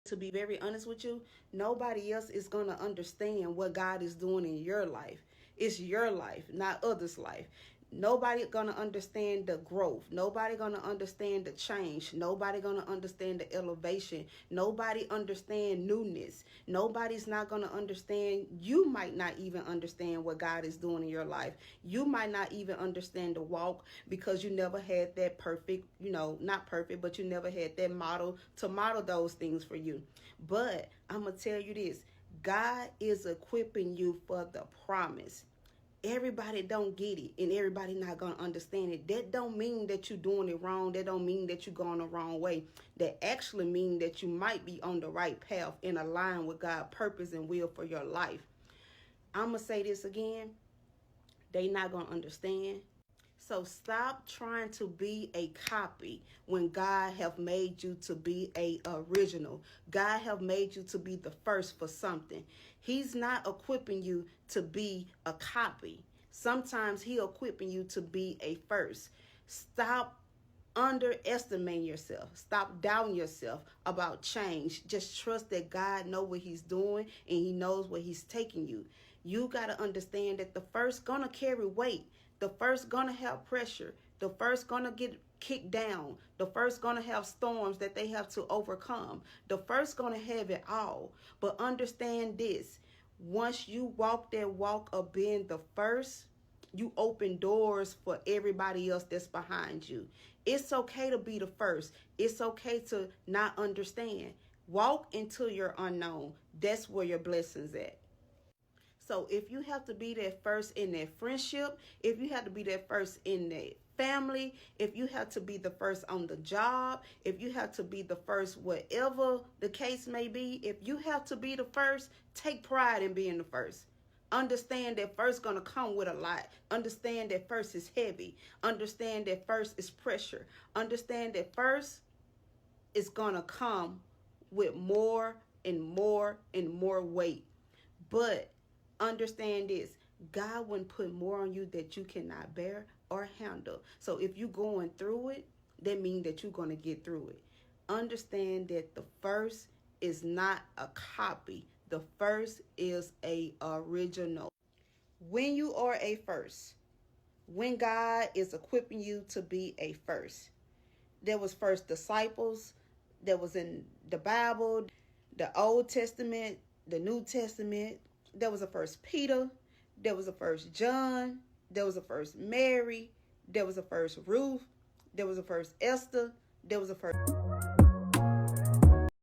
To be very honest with you, nobody else is going to understand what God is doing in your life. It's your life, not others' life. Nobody gonna understand the growth. Nobody gonna understand the change. Nobody gonna understand the elevation. Nobody understand newness. Nobody's not gonna understand. You might not even understand what God is doing in your life. You might not even understand the walk because you never had that perfect, not perfect, but you never had that model to model those things for you. But I'm gonna tell you this: God is equipping you for the promise. Everybody don't get it and everybody not gonna understand it. That don't mean that you're doing it wrong. That don't mean that you're going the wrong way. That actually mean that you might be on the right path in line with God's purpose and will for your life. I'm gonna say this again: they not gonna understand. So stop trying to be a copy when God have made you to be a original. God have made you to be the first for something. He's not equipping you to be a copy. Sometimes He equipping you to be a first. Stop underestimating yourself. Stop doubting yourself about change. Just trust that God knows what He's doing and He knows where He's taking you. You got to understand that the first gonna carry weight. The first gonna have pressure. The first gonna get kicked down. The first gonna have storms that they have to overcome. The first gonna have it all. But understand this: once you walk that walk of being the first, you open doors for everybody else that's behind you. It's okay to be the first. It's okay to not understand. Walk into your unknown. That's where your blessings at. So if you have to be that first in that friendship, if you have to be that first in that family, if you have to be the first on the job, if you have to be the first whatever the case may be, if you have to be the first, take pride in being the first. Understand that first gonna come with a lot. Understand that first is heavy. Understand that first is pressure. Understand that first is gonna come with more and more and more weight. But understand this: God wouldn't put more on you that you cannot bear or handle. So if you're going through it, that means that you're going to get through it. Understand that the first is not a copy. The first is a original. When you are a first, when God is equipping you to be a first, there was first disciples that was in the Bible, the Old Testament, the New Testament. There was a first Peter. There was a first John. There was a first Mary. There was a first Ruth. There was a first Esther. There was a first